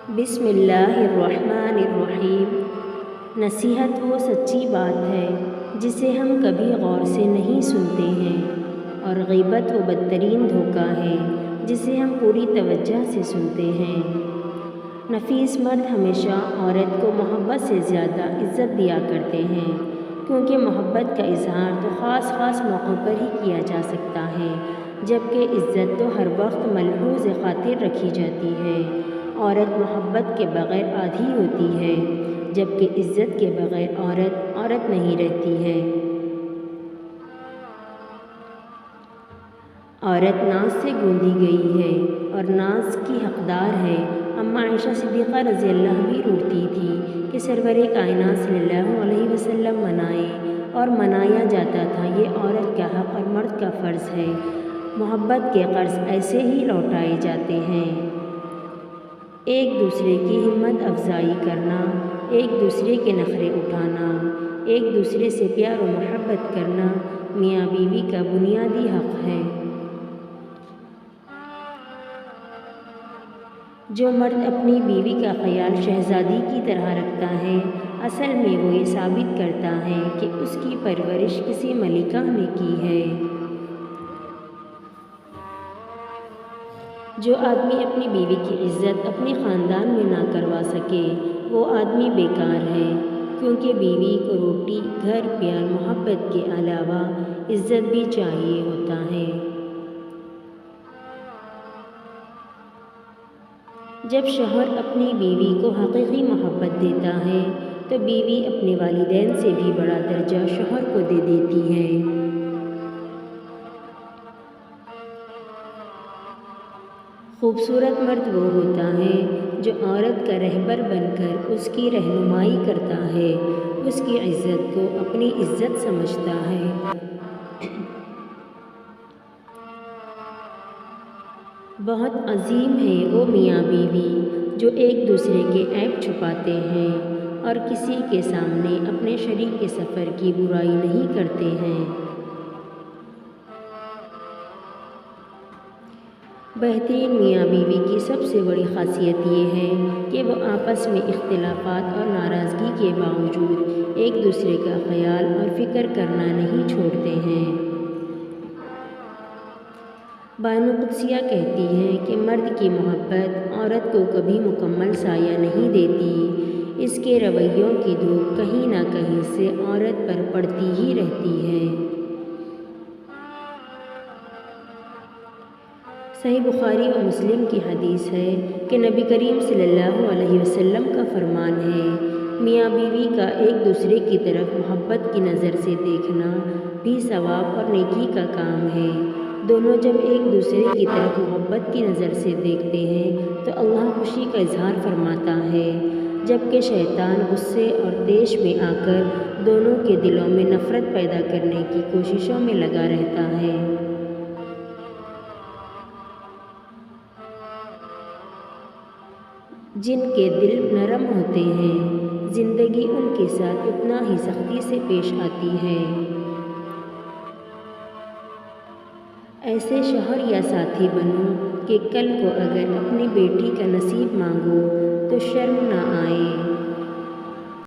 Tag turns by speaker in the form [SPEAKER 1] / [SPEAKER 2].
[SPEAKER 1] بسم اللہ الرحمن الرحیم۔ نصیحت وہ سچی بات ہے جسے ہم کبھی غور سے نہیں سنتے ہیں، اور غیبت وہ بدترین دھوکہ ہے جسے ہم پوری توجہ سے سنتے ہیں۔ نفیس مرد ہمیشہ عورت کو محبت سے زیادہ عزت دیا کرتے ہیں، کیونکہ محبت کا اظہار تو خاص موقعوں پر ہی کیا جا سکتا ہے، جبکہ عزت تو ہر وقت ملحوظ خاطر رکھی جاتی ہے۔ عورت محبت کے بغیر آدھی ہوتی ہے، جبکہ عزت کے بغیر عورت نہیں رہتی ہے۔ عورت ناز سے گوندی گئی ہے اور ناز کی حقدار ہے۔ اماں عائشہ صدیقہ رضی اللہ بھی روٹتی تھی کہ سرور کائنات صلی اللہ علیہ وسلم منائیں اور منایا جاتا تھا، یہ عورت کا حق اور مرد کا فرض ہے۔ محبت کے قرض ایسے ہی لوٹائے جاتے ہیں۔ ایک دوسرے کی ہمت افزائی کرنا، ایک دوسرے کے نخرے اٹھانا، ایک دوسرے سے پیار و محبت کرنا میاں بیوی کا بنیادی حق ہے۔ جو مرد اپنی بیوی کا خیال شہزادی کی طرح رکھتا ہے، اصل میں وہ یہ ثابت کرتا ہے کہ اس کی پرورش کسی ملکہ نے کی ہے۔ جو آدمی اپنی بیوی کی عزت اپنے خاندان میں نہ کروا سکے، وہ آدمی بیکار ہے، کیونکہ بیوی کو روٹی، گھر، پیار، محبت کے علاوہ عزت بھی چاہیے ہوتا ہے۔ جب شوہر اپنی بیوی کو حقیقی محبت دیتا ہے تو بیوی اپنے والدین سے بھی بڑا درجہ شوہر کو دے دیتی ہے۔ خوبصورت مرد وہ ہوتا ہے جو عورت کا رہبر بن کر اس کی رہنمائی کرتا ہے، اس کی عزت کو اپنی عزت سمجھتا ہے۔ بہت عظیم ہے وہ میاں بیوی جو ایک دوسرے کے عیب چھپاتے ہیں اور کسی کے سامنے اپنے شریک کے سفر کی برائی نہیں کرتے ہیں۔ بہترین میاں بیوی کی سب سے بڑی خاصیت یہ ہے کہ وہ آپس میں اختلافات اور ناراضگی کے باوجود ایک دوسرے کا خیال اور فکر کرنا نہیں چھوڑتے ہیں۔ بانو قدسیہ کہتی ہیں کہ مرد کی محبت عورت کو کبھی مکمل سایہ نہیں دیتی، اس کے رویوں کی دھوپ کہیں نہ کہیں سے عورت پر پڑتی ہی رہتی ہے۔ صحیح بخاری و مسلم کی حدیث ہے کہ نبی کریم صلی اللہ علیہ وسلم کا فرمان ہے، میاں بیوی کا ایک دوسرے کی طرف محبت کی نظر سے دیکھنا بھی ثواب اور نیکی کا کام ہے۔ دونوں جب ایک دوسرے کی طرف محبت کی نظر سے دیکھتے ہیں تو اللہ خوشی کا اظہار فرماتا ہے، جبکہ شیطان غصے اور طیش میں آ کر دونوں کے دلوں میں نفرت پیدا کرنے کی کوششوں میں لگا رہتا ہے۔ جن کے دل نرم ہوتے ہیں، زندگی ان کے ساتھ اتنا ہی سختی سے پیش آتی ہے۔ ایسے شوہر یا ساتھی بنو کہ کل کو اگر اپنی بیٹی کا نصیب مانگو تو شرم نہ آئے۔